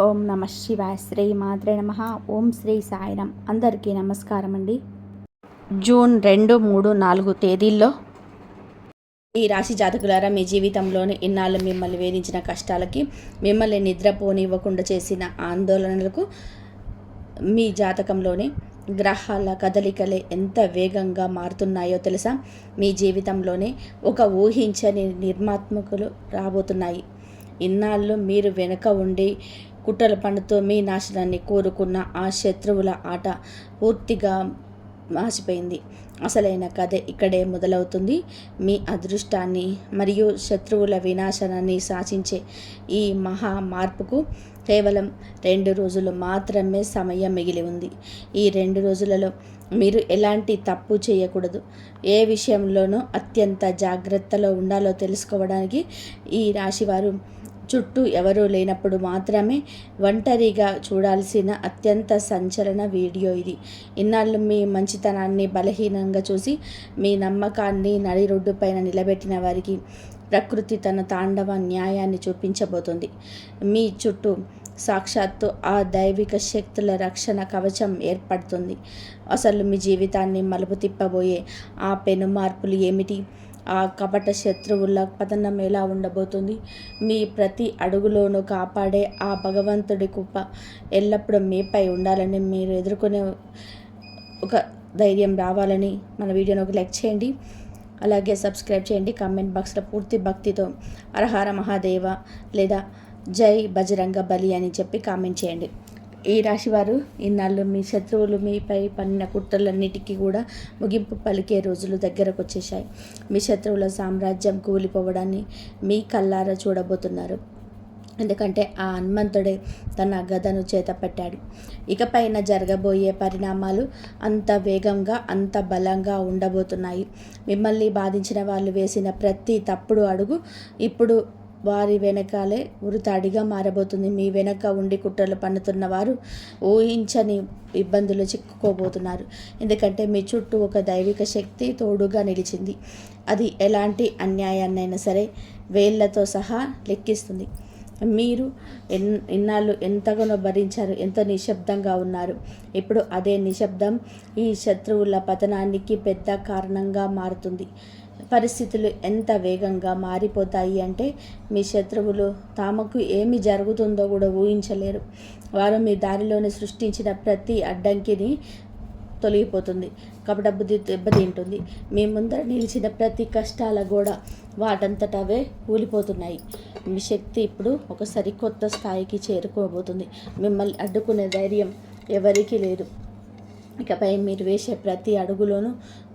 ఓం నమ శివాయ. శ్రీ మాత్రే నమ. ఓం శ్రీ సాయిరాం. అందరికీ నమస్కారం అండి. జూన్ 2, 3, 4 తేదీల్లో ఈ రాశి జాతకులారా, మీ జీవితంలోని ఇన్నాళ్ళు మిమ్మల్ని వేధించిన కష్టాలకి, మిమ్మల్ని నిద్రపోనివ్వకుండా చేసిన ఆందోళనలకు మీ జాతకంలోని గ్రహాల కదలికలే ఎంత వేగంగా మారుతున్నాయో తెలుసా? మీ జీవితంలోనే ఒక ఊహించని నిర్మాత్మకులు రాబోతున్నాయి. ఇన్నాళ్ళు మీరు వెనుక ఉండి కుట్రల పన్నుతో మీ నాశనాన్ని కోరుకున్న ఆ శత్రువుల ఆట పూర్తిగా మాసిపోయింది. అసలైన కథ ఇక్కడే మొదలవుతుంది. మీ అదృష్టాన్ని మరియు శత్రువుల వినాశనాన్ని శాసించే ఈ మహా మార్పుకు కేవలం 2 రోజులు మాత్రమే సమయం మిగిలి ఉంది. ఈ 2 రోజులలో మీరు ఎలాంటి తప్పు చేయకూడదు, ఏ విషయంలోనూ అత్యంత జాగ్రత్తలో ఉండాలో తెలుసుకోవడానికి ఈ రాశివారు చుట్టూ ఎవరూ లేనప్పుడు మాత్రమే ఒంటరిగా చూడాల్సిన అత్యంత సంచలన వీడియో ఇది. ఇన్నాళ్ళు మీ మంచితనాన్ని బలహీనంగా చూసి మీ నమ్మకాన్ని నడిరోడ్డు పైన నిలబెట్టిన వారికి ప్రకృతి తన తాండవ న్యాయాన్ని చూపించబోతుంది. మీ చుట్టూ సాక్షాత్తు ఆ దైవిక శక్తుల రక్షణ కవచం ఏర్పడుతుంది. అసలు మీ జీవితాన్ని మలుపు తిప్పబోయే ఆ పెను మార్పులు ఏమిటి? ఆ కపట శత్రువుల పతనం ఎలా ఉండబోతుంది? మీ ప్రతి అడుగులోనూ కాపాడే ఆ భగవంతుడి కృప ఎల్లప్పుడూ మీపై ఉండాలని, మీరు ఎదుర్కొనే ఒక ధైర్యం రావాలని మన వీడియోని ఒక లైక్ చేయండి, అలాగే సబ్స్క్రైబ్ చేయండి. కామెంట్ బాక్స్లో పూర్తి భక్తితో హరహర మహాదేవ లేదా జై బజరంగ బలి అని చెప్పి కామెంట్ చేయండి. ఈ రాశివారు ఇన్నాళ్ళు మీ శత్రువులు మీపై పన్నిన కుట్రలన్నిటికీ కూడా ముగింపు పలికే రోజులు దగ్గరకు వచ్చేసాయి. మీ శత్రువుల సామ్రాజ్యం కూలిపోవడాన్ని మీ కళ్ళారా చూడబోతున్నారు. ఎందుకంటే ఆ హనుమంతుడే తన గదను చేతపట్టాడు. ఇకపైన జరగబోయే పరిణామాలు అంత వేగంగా, అంత బలంగా ఉండబోతున్నాయి. మిమ్మల్ని బాధించిన వాళ్ళు వేసిన ప్రతి తప్పుడు అడుగు ఇప్పుడు వారి వెనకాలే ఉరితాడిగా మారబోతుంది. మీ వెనక ఉండి కుట్రలు పన్నుతున్న వారు ఊహించని ఇబ్బందులు చిక్కుకోబోతున్నారు. ఎందుకంటే మీ చుట్టూ ఒక దైవిక శక్తి తోడుగా నిలిచింది. అది ఎలాంటి అన్యాయాన్నైనా సరే వేళ్లతో సహా లెక్కిస్తుంది. మీరు ఇన్నాళ్ళు ఎంతగానో భరించారు, ఎంతో నిశ్శబ్దంగా ఉన్నారు. ఇప్పుడు అదే నిశ్శబ్దం ఈ శత్రువుల పతనానికి పెద్ద కారణంగా మారుతుంది. పరిస్థితులు ఎంత వేగంగా మారిపోతాయి అంటే మీ శత్రువులు తమకు ఏమి జరుగుతుందో కూడా ఊహించలేరు. వారు మీ దారిలోనే సృష్టించిన ప్రతి అడ్డంకిని తొలగిపోతుంది. కపట బుద్ధి దెబ్బతింటుంది. మీ ముందర నిలిచిన ప్రతి కష్టాల గోడ వాటంతటవే కూలిపోతున్నాయి. మీ శక్తి ఇప్పుడు ఒక సరికొత్త స్థాయికి చేరుకోబోతుంది. మిమ్మల్ని అడ్డుకునే ధైర్యం ఎవరికీ లేదు. ఇకపై మీరు వేసే ప్రతి అడుగులోనూ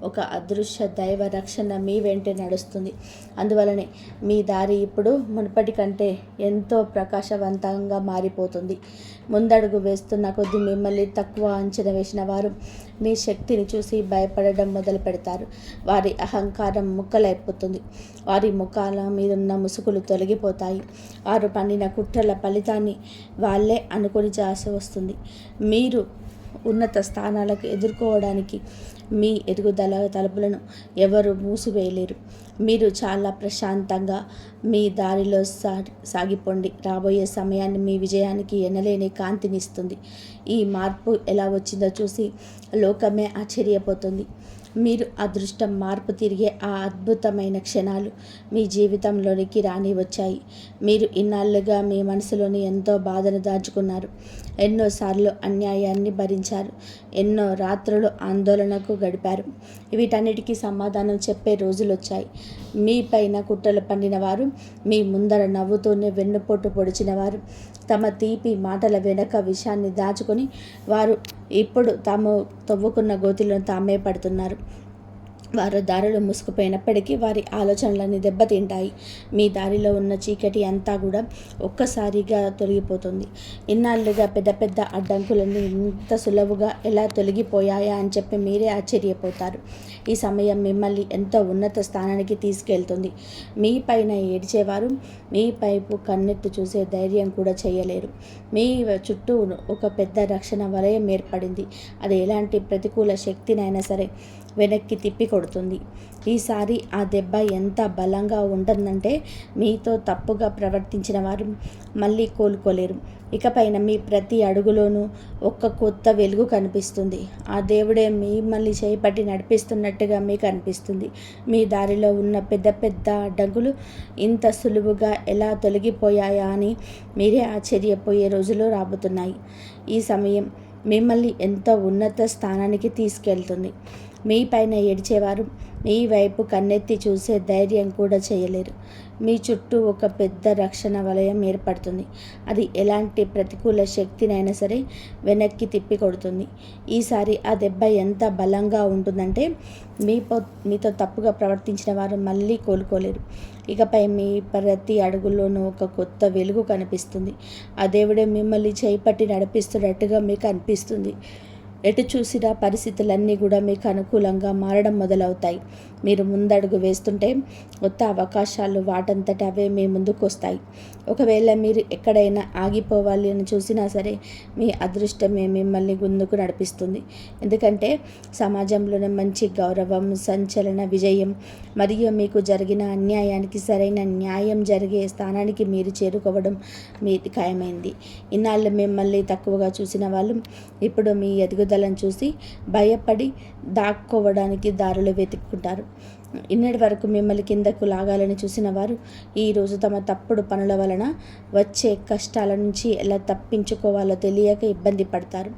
ఒక అదృశ్య దైవ రక్షణ మీ వెంటే నడుస్తుంది. అందువలనే మీ దారి ఇప్పుడు మునుపటి కంటే ఎంతో ప్రకాశవంతంగా మారిపోతుంది. ముందడుగు వేస్తున్న కొద్దీ మిమ్మల్ని తక్కువ అంచనా వేసిన వారు మీ శక్తిని చూసి భయపడడం మొదలు పెడతారు. వారి అహంకారం ముక్కలైపోతుంది. వారి ముఖాల మీదున్న ముసుగులు తొలగిపోతాయి. వారు పన్నిన కుట్రల ఫలితాన్ని వాళ్ళే అనుకొని చేసి వస్తుంది. మీరు ఉన్నత స్థానాలకు ఎదుర్కోవడానికి మీ ఎదుగుదల తలుపులను ఎవరు మూసివేయలేరు. మీరు చాలా ప్రశాంతంగా మీ దారిలో సాగిపోండి. రాబోయే సమయాన్ని మీ విజయానికి ఎనలేని కాంతినిస్తుంది. ఈ మార్పు ఎలా వచ్చిందో చూసి లోకమే ఆశ్చర్యపోతుంది. మీరు అదృష్టం మార్పు తిరిగే ఆ అద్భుతమైన క్షణాలు మీ జీవితంలోనికి రాని వచ్చాయి. మీరు ఇన్నాళ్ళుగా మీ మనసులోని ఎంతో బాధను దాచుకున్నారు. ఎన్నోసార్లు అన్యాయాన్ని భరించారు. ఎన్నో రాత్రులు ఆందోళనకు గడిపారు. వీటన్నిటికీ సమాధానం చెప్పే రోజులు వచ్చాయి. మీ పైన కుట్రలు పన్నిన వారు, మీ ముందర నవ్వుతూనే వెన్నుపోటు పొడిచిన వారు, తమ తీపి మాటల వెనక విషయాన్ని దాచుకొని వారు ఇప్పుడు తాము తవ్వుకున్న గోతిలో తామే పడుతున్నారు. వారు దారిలో మూసుకుపోయినప్పటికీ వారి ఆలోచనలన్నీ దెబ్బతింటాయి. మీ దారిలో ఉన్న చీకటి అంతా కూడా ఒక్కసారిగా తొలగిపోతుంది. ఇన్నాళ్ళుగా పెద్ద పెద్ద అడ్డంకులన్నీ ఇంత సులువుగా ఎలా తొలగిపోయాయా అని చెప్పి మీరే ఆశ్చర్యపోతారు. ఈ సమయం మిమ్మల్ని ఎంతో ఉన్నత స్థానానికి తీసుకెళ్తుంది. మీ పైన ఏడ్చేవారు మీ పైపు కన్నెత్తి చూసే ధైర్యం కూడా చేయలేరు. మీ చుట్టూ ఒక పెద్ద రక్షణ వలయం ఏర్పడింది. అది ఎలాంటి ప్రతికూల శక్తినైనా సరే వెనక్కి తిప్పి కొడుతుంది. ఈసారి ఆ దెబ్బ ఎంత బలంగా ఉంటుందంటే మీతో తప్పుగా ప్రవర్తించిన వారు మళ్ళీ కోలుకోలేరు. ఇకపైన మీ ప్రతి అడుగులోనూ ఒక కొత్త వెలుగు కనిపిస్తుంది. ఆ దేవుడే మిమ్మల్ని చేపట్టి నడిపిస్తున్నట్టుగా మీకు అనిపిస్తుంది. మీ దారిలో ఉన్న పెద్ద పెద్ద అడ్డంకులు ఇంత సులువుగా ఎలా తొలగిపోయాయా అని మీరే ఆశ్చర్యపోయే రోజులు రాబోతున్నాయి. ఈ సమయం మిమ్మల్ని ఎంతో ఉన్నత స్థానానికి తీసుకెళ్తుంది. మీ పైన ఏడ్చేవారు మీ వైపు కన్నెత్తి చూసే ధైర్యం కూడా చేయలేరు. మీ చుట్టూ ఒక పెద్ద రక్షణ వలయం ఏర్పడుతుంది. అది ఎలాంటి ప్రతికూల శక్తినైనా సరే వెనక్కి తిప్పి కొడుతుంది. ఈసారి ఆ దెబ్బ ఎంత బలంగా ఉంటుందంటే మీతో తప్పుగా ప్రవర్తించిన వారు మళ్ళీ కోలుకోలేరు. ఇకపై మీ ప్రతి అడుగుల్లోనూ ఒక కొత్త వెలుగు కనిపిస్తుంది. ఆ దేవుడే మిమ్మల్ని చేపట్టి నడిపిస్తున్నట్టుగా మీకు అనిపిస్తుంది. ఎటు చూసినా పరిస్థితులన్నీ కూడా మీకు అనుకూలంగా మారడం మొదలవుతాయి. మీరు ముందడుగు వేస్తుంటే కొత్త అవకాశాలు వాటంతట అవే మీ ముందుకు వస్తాయి. ఒకవేళ మీరు ఎక్కడైనా ఆగిపోవాలి అని చూసినా సరే మీ అదృష్టమే మిమ్మల్ని ముందుకు నడిపిస్తుంది. ఎందుకంటే సమాజంలోనే మంచి గౌరవం, సంచలన విజయం మరియు మీకు జరిగిన అన్యాయానికి సరైన న్యాయం జరిగే స్థానానికి మీరు చేరుకోవడం మీది ఖాయమైంది. ఇన్నాళ్ళు మిమ్మల్ని తక్కువగా చూసిన వాళ్ళు ఇప్పుడు మీ ఎదుగుదలను చూసి భయపడి దాక్కోవడానికి దారులు వెతుక్కుంటారు. ఇన్నటి వరకు మిమ్మల్ని కిందకు లాగాలని చూసిన వారు ఈరోజు తమ తప్పుడు పనుల వలన వచ్చే కష్టాల నుంచి ఎలా తప్పించుకోవాలో తెలియక ఇబ్బంది పడతారు.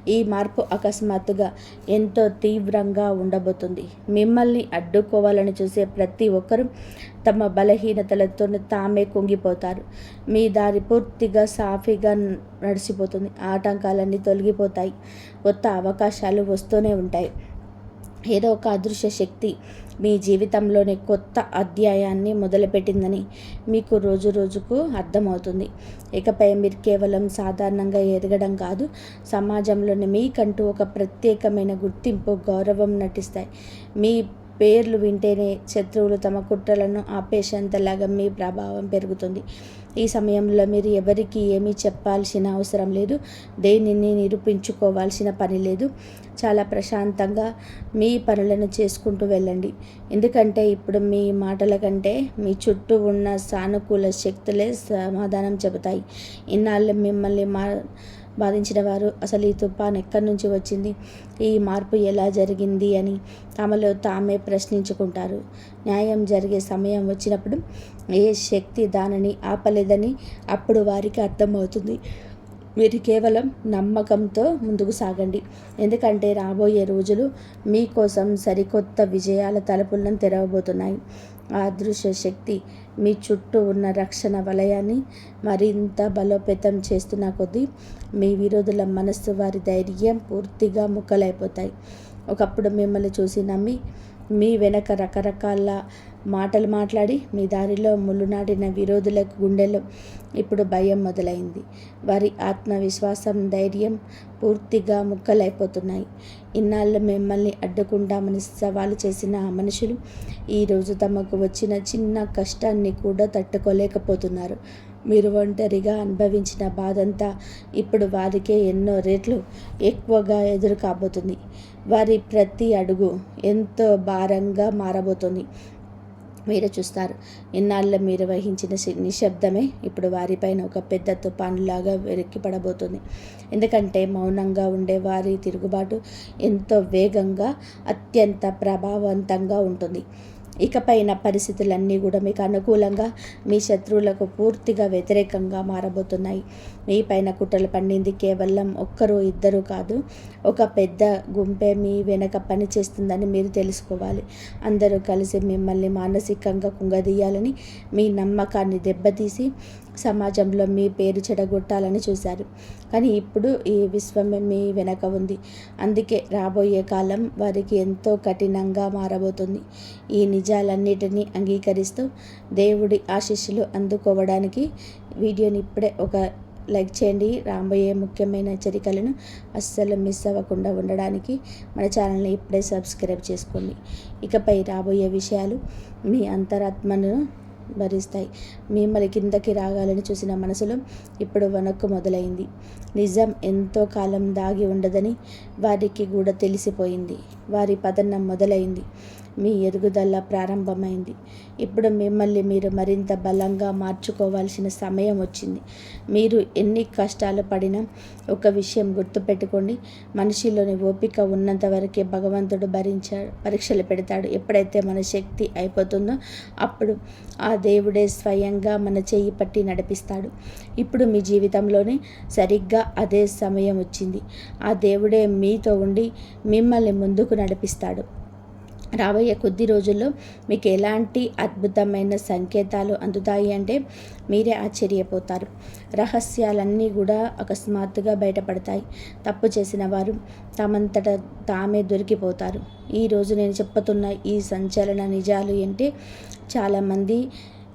ఈ మార్పు అకస్మాత్తుగా ఎంతో తీవ్రంగా ఉండబోతుంది. మిమ్మల్ని అడ్డుకోవాలని చూసే ప్రతి ఒక్కరూ తమ బలహీనతలతో తామే కుంగిపోతారు. మీ దారి పూర్తిగా సాఫీగా నడిచిపోతుంది. ఆటంకాలన్నీ తొలగిపోతాయి. కొత్త అవకాశాలు వస్తూనే ఉంటాయి. ఏదో ఒక అదృశ్య శక్తి మీ జీవితంలోని కొత్త అధ్యాయాన్ని మొదలుపెట్టిందని మీకు రోజు రోజుకు అర్థమవుతుంది. ఇకపై మీరు కేవలం సాధారణంగా ఎదగడం కాదు, సమాజంలోని మీకంటూ ఒక ప్రత్యేకమైన గుర్తింపు, గౌరవం నటిస్తాయి. మీ పేర్లు వింటేనే శత్రువులు తమ కుట్రలను ఆపేసేంతలాగా మీ ప్రభావం పెరుగుతుంది. ఈ సమయంలో మీరు ఎవరికి ఏమీ చెప్పాల్సిన అవసరం లేదు. దేనిని నిరూపించుకోవాల్సిన పని లేదు. చాలా ప్రశాంతంగా మీ పనులను చేసుకుంటూ వెళ్ళండి. ఎందుకంటే ఇప్పుడు మీ మాటల కంటే మీ చుట్టూ ఉన్న సానుకూల శక్తులే సమాధానం చెబుతాయి. ఇన్నాళ్ళు మిమ్మల్ని బాధించిన వారు అసలు ఈ తుఫాను ఎక్కడి నుంచి వచ్చింది, ఈ మార్పు ఎలా జరిగింది అని తమలో తామే ప్రశ్నించుకుంటారు. న్యాయం జరిగే సమయం వచ్చినప్పుడు ఏ శక్తి దానిని ఆపలేదని అప్పుడు వారికి అర్థమవుతుంది. మీరు కేవలం నమ్మకంతో ముందుకు సాగండి. ఎందుకంటే రాబోయే రోజులు మీకోసం సరికొత్త విజయాల తలుపులను తెరవబోతున్నాయి. ఆ అదృశ్య శక్తి మీ చుట్టూ ఉన్న రక్షణ వలయాన్ని మరింత బలోపేతం చేస్తున్న కొద్దీ మీ విరోధుల మనస్సు, వారి ధైర్యం పూర్తిగా ముక్కలైపోతాయి. ఒకప్పుడు మిమ్మల్ని చూసి నమ్మి మీ వెనక రకరకాల మాటలు మాట్లాడి మీ దారిలో ముళ్ళు నాటిన విరోధుల గుండెలో ఇప్పుడు భయం మొదలైంది. వారి ఆత్మవిశ్వాసం, ధైర్యం పూర్తిగా ముక్కలైపోతున్నాయి. ఇన్నాళ్ళు మిమ్మల్ని అడ్డుకుంటామని సవాలు చేసిన ఆ మనుషులు ఈరోజు తమకు వచ్చిన చిన్న కష్టాన్ని కూడా తట్టుకోలేకపోతున్నారు. మీరు ఒంటరిగా అనుభవించిన బాధంతా ఇప్పుడు వారికే ఎన్నో రెట్లు ఎక్కువగా ఎదురు కాబోతుంది. వారి ప్రతి అడుగు ఎంతో భారంగా మారబోతుంది. మీరు చూస్తారు. ఇన్నాళ్ళు మీరు వహించిన నిశ్శబ్దమే ఇప్పుడు వారిపైన ఒక పెద్ద తుఫానులాగా వెనక్కిపడబోతుంది. ఎందుకంటే మౌనంగా ఉండే వారి తిరుగుబాటు ఎంతో వేగంగా, అత్యంత ప్రభావవంతంగా ఉంటుంది. ఇకపైన పరిస్థితులన్నీ కూడా మీకు అనుకూలంగా, మీ శత్రువులకు పూర్తిగా వ్యతిరేకంగా మారబోతున్నాయి. మీ పైన కుట్రలు పండింది కేవలం ఒక్కరు ఇద్దరు కాదు, ఒక పెద్ద గుంపే మీ వెనక పని చేస్తుందని మీరు తెలుసుకోవాలి. అందరూ కలిసి మిమ్మల్ని మానసికంగా కుంగదీయాలని, మీ నమ్మకాన్ని దెబ్బతీసి సమాజంలో మీ పేరు చెడగొట్టాలని చూశారు. కానీ ఇప్పుడు ఈ విశ్వమే మీ వెనక ఉంది. అందుకే రాబోయే కాలం వారికి ఎంతో కఠినంగా మారబోతుంది. ఈ నిజాలన్నిటినీ అంగీకరిస్తూ దేవుడి ఆశీస్సులు అందుకోవడానికి వీడియోని ఇప్పుడే ఒక లైక్ చేయండి. రాబోయే ముఖ్యమైన హెచ్చరికలను అస్సలు మిస్ అవ్వకుండా ఉండడానికి మన ఛానల్ని ఇప్పుడే సబ్స్క్రైబ్ చేసుకోండి. ఇకపై రాబోయే విషయాలు మీ అంతరాత్మను భరిస్తాయి. మిమ్మల్ని కిందకి రాగాలని చూసిన మనసులో ఇప్పుడు వణుకు మొదలైంది. నిజం ఎంతో కాలం దాగి ఉండదని వారికి కూడా తెలిసిపోయింది. వారి పతనం మొదలైంది. మీ ఎదుగుదల ప్రారంభమైంది. ఇప్పుడు మిమ్మల్ని మీరు మరింత బలంగా మార్చుకోవాల్సిన సమయం వచ్చింది. మీరు ఎన్ని కష్టాలు పడినా ఒక విషయం గుర్తుపెట్టుకోండి, మనిషిలోని ఓపిక ఉన్నంత వరకే భగవంతుడు పరీక్షలు పెడతాడు. ఎప్పుడైతే మన శక్తి అయిపోతుందో అప్పుడు ఆ దేవుడే స్వయంగా మన చెయ్యి పట్టి నడిపిస్తాడు. ఇప్పుడు మీ జీవితంలోనే సరిగ్గా అదే సమయం వచ్చింది. ఆ దేవుడే మీతో ఉండి మిమ్మల్ని ముందుకు నడిపిస్తాడు. రాబోయే కొద్ది రోజుల్లో మీకు ఎలాంటి అద్భుతమైన సంకేతాలు అందుతాయి అంటే మీరే ఆశ్చర్యపోతారు. రహస్యాలన్నీ కూడా అకస్మాత్తుగా బయటపడతాయి. తప్పు చేసిన వారు తమంతట తామే దొరికిపోతారు. ఈరోజు నేను చెప్పుతున్న ఈ సంచలన నిజాలు అంటే చాలామంది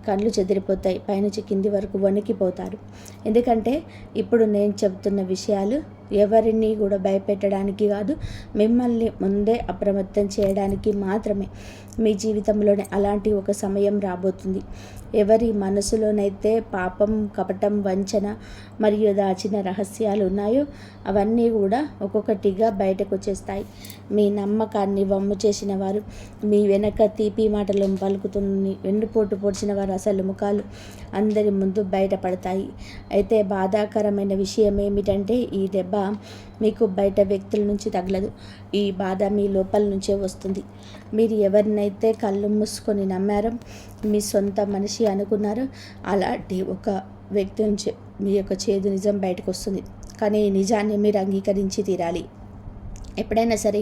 కళ్ళు చెదిరిపోతాయి, పైనుంచి కింది వరకు వణికిపోతారు. ఎందుకంటే ఇప్పుడు నేను చెబుతున్న విషయాలు ఎవరిని కూడా భయపెట్టడానికి కాదు, మిమ్మల్ని ముందే అప్రమత్తం చేయడానికి మాత్రమే. మీ జీవితంలోనే అలాంటి ఒక సమయం రాబోతుంది. ఎవరి మనసులోనైతే పాపం, కపటం, వంచన మరియు దాచిన రహస్యాలు ఉన్నాయో అవన్నీ కూడా ఒక్కొక్కటిగా బయటకు వచ్చేస్తాయి. మీ నమ్మకాన్ని వమ్ము చేసిన వారు, మీ వెనక తీపి మాటలు పలుకుతున్న వెన్నుపోటు పొడిచిన వారు అసలు ముఖాలు అందరి ముందు బయటపడతాయి. అయితే బాధాకరమైన విషయం ఏమిటంటే ఈ దెబ్బ మీకు బయట వ్యక్తుల నుంచి తగలదు. ఈ బాధ మీ లోపల నుంచే వస్తుంది. మీరు ఎవరినైతే కళ్ళు మూసుకొని నమ్మారో, మీ సొంత మనిషి అనుకున్నారో అలాంటి ఒక వ్యక్తి నుంచి మీ యొక్క చేదు నిజం బయటకు వస్తుంది. కానీ ఈ నిజాన్ని మీరు అంగీకరించి తీరాలి. ఎప్పుడైనా సరే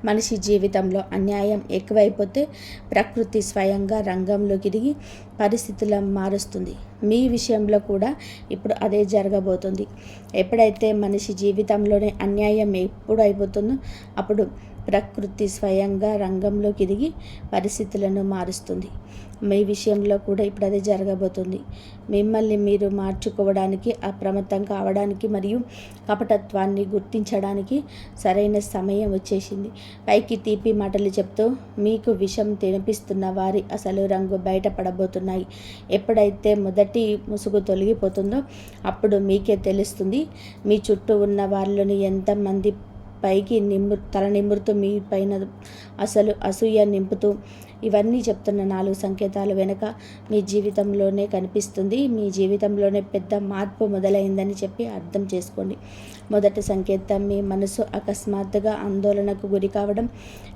మనిషి జీవితంలో అన్యాయం ఎక్కువైపోతే ప్రకృతి స్వయంగా రంగంలోకి దిగి పరిస్థితులను మారుస్తుంది. మీ విషయంలో కూడా ఇప్పుడు అదే జరగబోతుంది. ఎప్పుడైతే మనిషి జీవితంలోనే అన్యాయం ఎప్పుడు అయిపోతుందో అప్పుడు ప్రకృతి స్వయంగా రంగంలోకి దిగి పరిస్థితులను మారుస్తుంది. మీ విషయంలో కూడా ఇప్పుడు అదే జరగబోతుంది. మిమ్మల్ని మీరు మార్చుకోవడానికి, అప్రమత్తం కావడానికి మరియు కపటత్వాన్ని గుర్తించడానికి సరైన సమయం వచ్చేసింది. పైకి తీపి మాటలు చెప్తూ మీకు విషం తినిపిస్తున్న వారి అసలు రంగు బయటపడబోతున్నాయి. ఎప్పుడైతే మొదటి ముసుగు తొలగిపోతుందో అప్పుడు మీకే తెలుస్తుంది మీ చుట్టూ ఉన్న వారిలోని ఎంతమంది పైకి తల నిమురుతూ మీ పైన అసలు అసూయ నింపుతూ ఇవన్నీ చెప్తున్న 4 సంకేతాలు వెనుక మీ జీవితంలోనే కనిపిస్తుంది. మీ జీవితంలోనే పెద్ద మార్పు మొదలైందని చెప్పి అర్థం చేసుకోండి. మొదటి సంకేతం, మీ మనసు అకస్మాత్తుగా ఆందోళనకు గురి కావడం,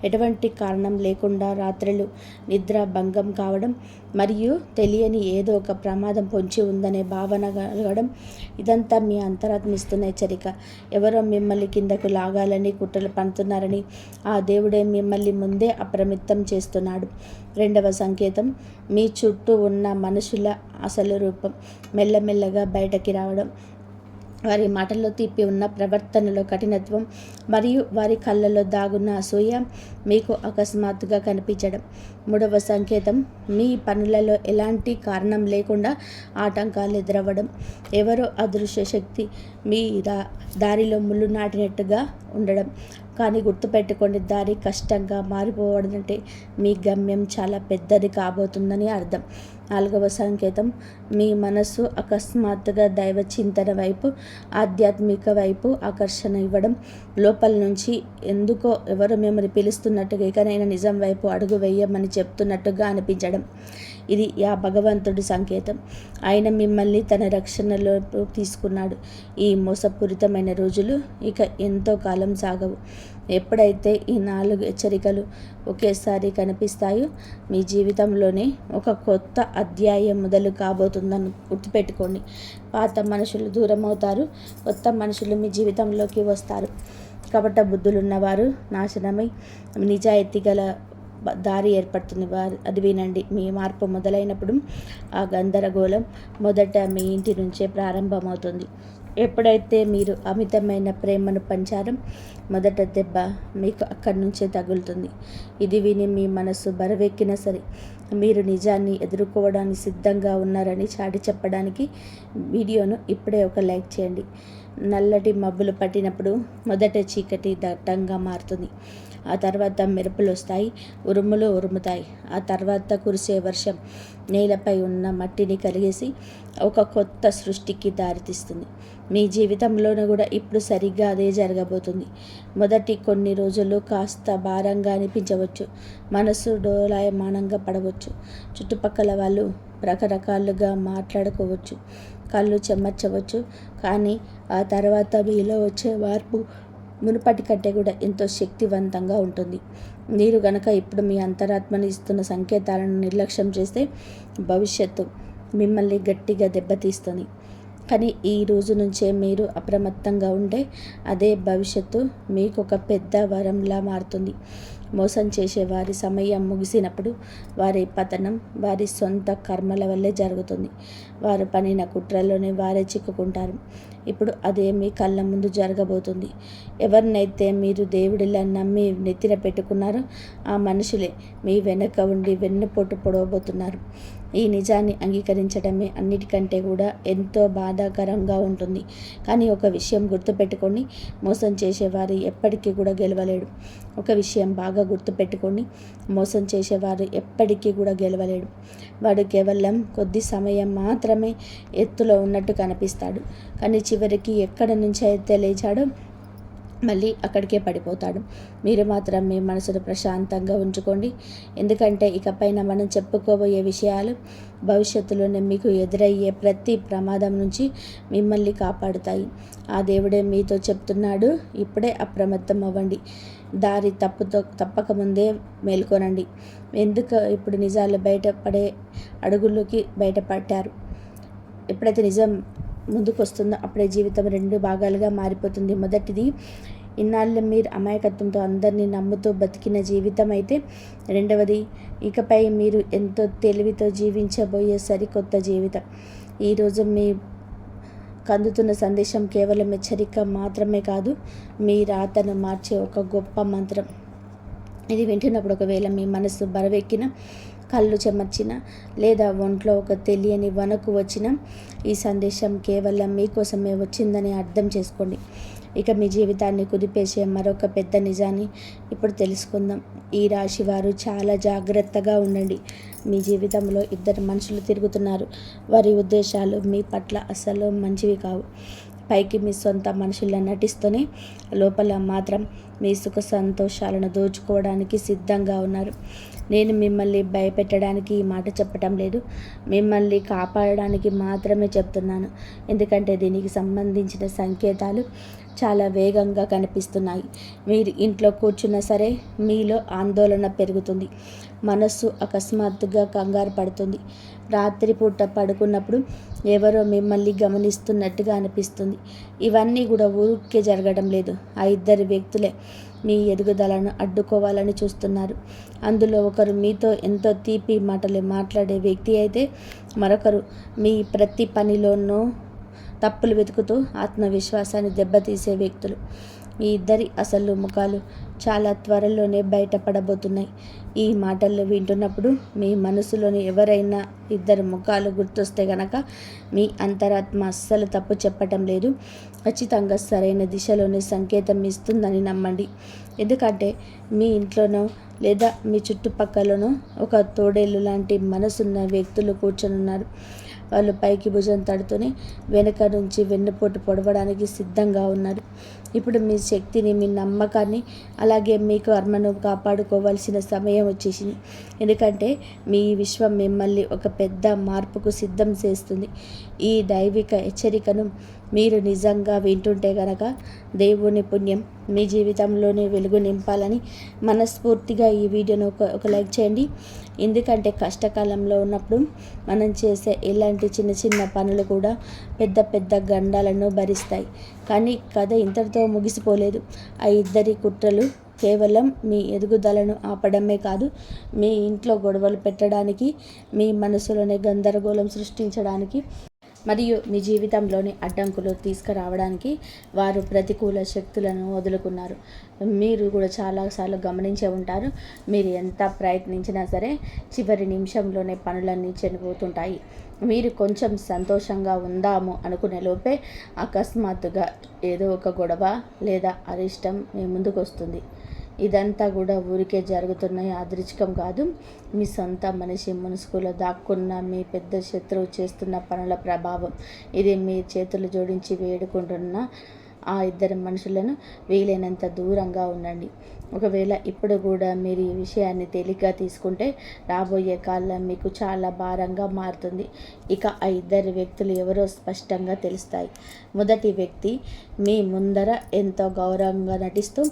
ఎటువంటి కారణం లేకుండా రాత్రులు నిద్ర భంగం కావడం మరియు తెలియని ఏదో ఒక ప్రమాదం పొంచి ఉందనే భావన కలగడం. ఇదంతా మీ అంతరాత్మ ఇస్తున్న హెచ్చరిక. ఎవరో మిమ్మల్ని కిందకు లాగాలని కుట్రలు పన్నుతున్నారని ఆ దేవుడే మిమ్మల్ని ముందే అప్రమత్తం చేస్తున్నాడు. రెండవ సంకేతం, మీ చుట్టూ ఉన్న మనుషుల అసలు రూపం మెల్లమెల్లగా బయటకి రావడం. వారి మాటల్లో తీపి ఉన్న ప్రవర్తనలో కఠినత్వం మరియు వారి కళ్ళలో దాగున్న అసూయ మీకు అకస్మాత్తుగా కనిపించడం. మూడవ సంకేతం, మీ పనులలో ఎలాంటి కారణం లేకుండా ఆటంకాలు ఎదురవ్వడం. ఎవరో అదృశ్య శక్తి మీ దారిలో ముళ్ళు నాటినట్టుగా ఉండడం. కానీ గుర్తుపెట్టుకోండి, దారి కష్టంగా మారిపోవడంటే మీ గమ్యం చాలా పెద్దది కాబోతుందని అర్థం. నాలుగవ సంకేతం, మీ మనసు అకస్మాత్తుగా దైవ చింతన వైపు, ఆధ్యాత్మిక వైపు ఆకర్షణ ఇవ్వడం. లోపల నుంచి ఎందుకో ఎవరు మిమ్మల్ని పిలుస్తున్నట్టుగా, ఇకనైనా నిజం వైపు అడుగు వేయమని చెప్తున్నట్టుగా అనిపించడం. ఇది ఆ భగవంతుడి సంకేతం. ఆయన మిమ్మల్ని తన రక్షణలో తీసుకున్నాడు. ఈ మోసపూరితమైన రోజులు ఇక ఎంతో కాలం సాగవు. ఎప్పుడైతే ఈ 4 హెచ్చరికలు ఒకేసారి కనిపిస్తాయో మీ జీవితంలోనే ఒక కొత్త అధ్యాయం మొదలు కాబోతుందని గుర్తుపెట్టుకోండి. పాత మనుషులు దూరం అవుతారు, కొత్త మనుషులు మీ జీవితంలోకి వస్తారు. కపట బుద్ధులున్నవారు నాశనమై నిజాయితీ గల దారి ఏర్పడుతుంది. అది వినండి. మీ మార్పు మొదలైనప్పుడు ఆ గందరగోళం మొదట మీ ఇంటి నుంచే ప్రారంభమవుతుంది. ఎప్పుడైతే మీరు అమితమైన ప్రేమను పంచారో మొదట దెబ్బ మీకు అక్కడి నుంచే తగులుతుంది. ఇది విని మీ మనసు బరువెక్కినా సరే మీరు నిజాన్ని ఎదుర్కోవడానికి సిద్ధంగా ఉన్నారని చాటి చెప్పడానికి వీడియోను ఇప్పుడే ఒక లైక్ చేయండి. నల్లటి మబ్బులు పట్టినప్పుడు మొదట చీకటి దట్టంగా మారుతుంది. ఆ తర్వాత మెరుపులు వస్తాయి, ఉరుములు ఉరుముతాయి. ఆ తర్వాత కురిసే వర్షం నేలపై ఉన్న మట్టిని కలిగేసి ఒక కొత్త సృష్టికి దారితీస్తుంది. మీ జీవితంలోనూ కూడా ఇప్పుడు సరిగ్గా అదే జరగబోతుంది. మొదటి కొన్ని రోజులు కాస్త భారంగా అనిపించవచ్చు, మనసు డోలాయమానంగా పడవచ్చు, చుట్టుపక్కల వాళ్ళు రకరకాలుగా మాట్లాడుకోవచ్చు, కళ్ళు చెమర్చవచ్చు. కానీ ఆ తర్వాత మీలో వచ్చే మార్పు మునుపటి కంటే కూడా ఎంతో శక్తివంతంగా ఉంటుంది. మీరు గనక ఇప్పుడు మీ అంతరాత్మని ఇస్తున్న సంకేతాలను నిర్లక్ష్యం చేస్తే భవిష్యత్తు మిమ్మల్ని గట్టిగా దెబ్బతీస్తుంది. కానీ ఈ రోజు నుంచే మీరు అప్రమత్తంగా ఉంటే అదే భవిష్యత్తు మీకు ఒక పెద్ద వరంలా మారుతుంది. మోసం చేసే వారి సమయం ముగిసినప్పుడు వారి పతనం వారి సొంత కర్మల వల్లే జరుగుతుంది. వారు పనిన కుట్రలోనే వారే చిక్కుకుంటారు. ఇప్పుడు అదే మీ కళ్ళ ముందు జరగబోతుంది. ఎవరినైతే మీరు దేవుడిలా నమ్మి నెత్తిన పెట్టుకున్నారో ఆ మనుషులే మీ వెనక ఉండి వెన్నుపోటు పొడవబోతున్నారు. ఈ నిజాన్ని అంగీకరించడమే అన్నిటికంటే కూడా ఎంతో బాధాకరంగా ఉంటుంది. కానీ ఒక విషయం గుర్తుపెట్టుకోండి, మోసం చేసేవారు ఎప్పటికీ కూడా గెలవలేడు. ఒక విషయం బాగా గుర్తుపెట్టుకోండి, మోసం చేసేవారు ఎప్పటికీ కూడా గెలవలేడు. వాడు కేవలం కొద్ది సమయం మాత్రమే ఎత్తులో ఉన్నట్టు కనిపిస్తాడు, కానీ చివరికి ఎక్కడ నుంచి అయితే లేచాడో మళ్ళీ అక్కడికే పడిపోతాడు. మీరు మాత్రం మీ మనసును ప్రశాంతంగా ఉంచుకోండి. ఎందుకంటే ఇకపైన మనం చెప్పుకోబోయే విషయాలు భవిష్యత్తులోనే మీకు ఎదురయ్యే ప్రతి ప్రమాదం నుంచి మిమ్మల్ని కాపాడుతాయి. ఆ దేవుడే మీతో చెప్తున్నాడు, ఇప్పుడే అప్రమత్తం అవ్వండి. దారి తప్పకముందే మేల్కొనండి. ఎందుకు ఇప్పుడు నిజాలు బయటపడే అడుగుల్లోకి బయటపడ్డారు. ఎప్పుడైతే నిజం ముందుకు వస్తుందో అప్పుడే జీవితం 2 భాగాలుగా మారిపోతుంది. మొదటిది, ఇన్నాళ్ళు మీరు అమాయకత్వంతో అందరినీ నమ్ముతూ బతికిన జీవితం అయితే, రెండవది ఇకపై మీరు ఎంతో తెలివితో జీవించబోయే సరికొత్త జీవితం. ఈరోజు మీ కందుతున్న సందేశం కేవలం హెచ్చరిక మాత్రమే కాదు, మీ రాతను మార్చే ఒక గొప్ప మంత్రం. ఇది వింటున్నప్పుడు ఒకవేళ మీ మనసు బరువెక్కిన, కళ్ళు చెమర్చిన, లేదా ఒంట్లో ఒక తెలియని వణుకు వచ్చిన, ఈ సందేశం కేవలం మీకోసమే వచ్చిందని అర్థం చేసుకోండి. ఇక మీ జీవితాన్ని కుదిపేసే మరొక పెద్ద నిజాన్ని ఇప్పుడు తెలుసుకుందాం. ఈ రాశి వారు చాలా జాగ్రత్తగా ఉండండి. మీ జీవితంలో 2 మనుషులు తిరుగుతున్నారు. వారి ఉద్దేశాలు మీ పట్ల అస్సలు మంచివి కావు. పైకి మీ సొంత మనుషుల్లా నటిస్తూనే లోపల మాత్రం మీ సుఖ సంతోషాలను దోచుకోవడానికి సిద్ధంగా ఉన్నారు. నేను మిమ్మల్ని భయపెట్టడానికి ఈ మాట చెప్పటం లేదు, మిమ్మల్ని కాపాడడానికి మాత్రమే చెప్తున్నాను. ఎందుకంటే దీనికి సంబంధించిన సంకేతాలు చాలా వేగంగా కనిపిస్తున్నాయి. మీరు ఇంట్లో కూర్చున్నా సరే మీలో ఆందోళన పెరుగుతుంది, మనస్సు అకస్మాత్తుగా కంగారు పడుతుంది. రాత్రిపూట పడుకున్నప్పుడు ఎవరో మిమ్మల్ని గమనిస్తున్నట్టుగా అనిపిస్తుంది. ఇవన్నీ కూడా ఊరికే జరగడం లేదు. ఆ 2 వ్యక్తులే మీ ఎదుగుదలను అడ్డుకోవాలని చూస్తున్నారు. అందులో ఒకరు మీతో ఎంతో తీపి మాటలు మాట్లాడే వ్యక్తి అయితే, మరొకరు మీ ప్రతి పనిలోనూ తప్పులు వెతుకుతూ ఆత్మవిశ్వాసాన్ని దెబ్బతీసే వ్యక్తులు. ఈ 2 అసలు ముఖాలు చాలా త్వరలోనే బయటపడబోతున్నాయి. ఈ మాటలు వింటున్నప్పుడు మీ మనసులోని ఎవరైనా 2 ముఖాలు గుర్తొస్తే గనక మీ అంతరాత్మ అస్సలు తప్పు చెప్పటం లేదు, ఖచ్చితంగా సరైన దిశలోనే సంకేతం ఇస్తుందని నమ్మండి. ఎందుకంటే మీ ఇంట్లోనో లేదా మీ చుట్టుపక్కలనో ఒక తోడేళ్ళు లాంటి మనసున్న వ్యక్తులు కూర్చొనున్నారు. వాళ్ళు పైకి భుజం తడుతూనే వెనక నుంచి వెన్నుపోటు పొడవడానికి సిద్ధంగా ఉన్నారు. ఇప్పుడు మీ శక్తిని, మీ నమ్మకాన్ని, అలాగే మీ కర్మను కాపాడుకోవాల్సిన సమయం వచ్చేసింది. ఎందుకంటే మీ విశ్వం మిమ్మల్ని ఒక పెద్ద మార్పుకు సిద్ధం చేస్తుంది. ఈ దైవిక హెచ్చరికను మీరు నిజంగా వింటుంటే గనక దేవుని పుణ్యం మీ జీవితంలోనే వెలుగు నింపాలని మనస్ఫూర్తిగా ఈ వీడియోను ఒక లైక్ చేయండి. ఎందుకంటే కష్టకాలంలో ఉన్నప్పుడు మనం చేసే ఇలాంటి చిన్న చిన్న పనులు కూడా పెద్ద పెద్ద గండాలను భరిస్తాయి. కానీ కథ ఇంతటితో ముగిసిపోలేదు. ఆ 2 కుట్రలు కేవలం మీ ఎదుగుదలను ఆపడమే కాదు, మీ ఇంట్లో గొడవలు పెట్టడానికి, మీ మనసులోనే గందరగోళం సృష్టించడానికి మరియు మీ జీవితంలోని అడ్డంకులు తీసుకురావడానికి వారు ప్రతికూల శక్తులను వదులుకున్నారు. మీరు కూడా చాలాసార్లు గమనించే ఉంటారు, మీరు ఎంత ప్రయత్నించినా సరే చివరి నిమిషంలోనే పనులన్నీ చెనిపోతుంటాయి. మీరు కొంచెం సంతోషంగా ఉందాము అనుకునే లోపే అకస్మాత్తుగా ఏదో ఒక గొడవ లేదా అరిష్టం మీ ముందుకు వస్తుంది. ఇదంతా కూడా ఊరికే జరుగుతున్న యాదృచ్ఛికం కాదు. మీ సొంత మనిషి ముసుగులో దాక్కున్న మీ పెద్ద శత్రువు చేస్తున్న పనుల ప్రభావం. ఇది మీ చేతులు జోడించి వేడుకుంటున్న ఆ ఇద్దరు మనుషులను వీలైనంత దూరంగా ఉండండి. ఒకవేళ ఇప్పుడు కూడా మీరు ఈ విషయాన్ని తేలిగ్గా తీసుకుంటే రాబోయే కాలం మీకు చాలా భారంగా మారుతుంది. ఇక ఆ ఇద్దరు వ్యక్తులు ఎవరో స్పష్టంగా తెలుస్తాయి. మొదటి వ్యక్తి మీ ముందర ఎంతో గౌరవంగా నటిస్తూ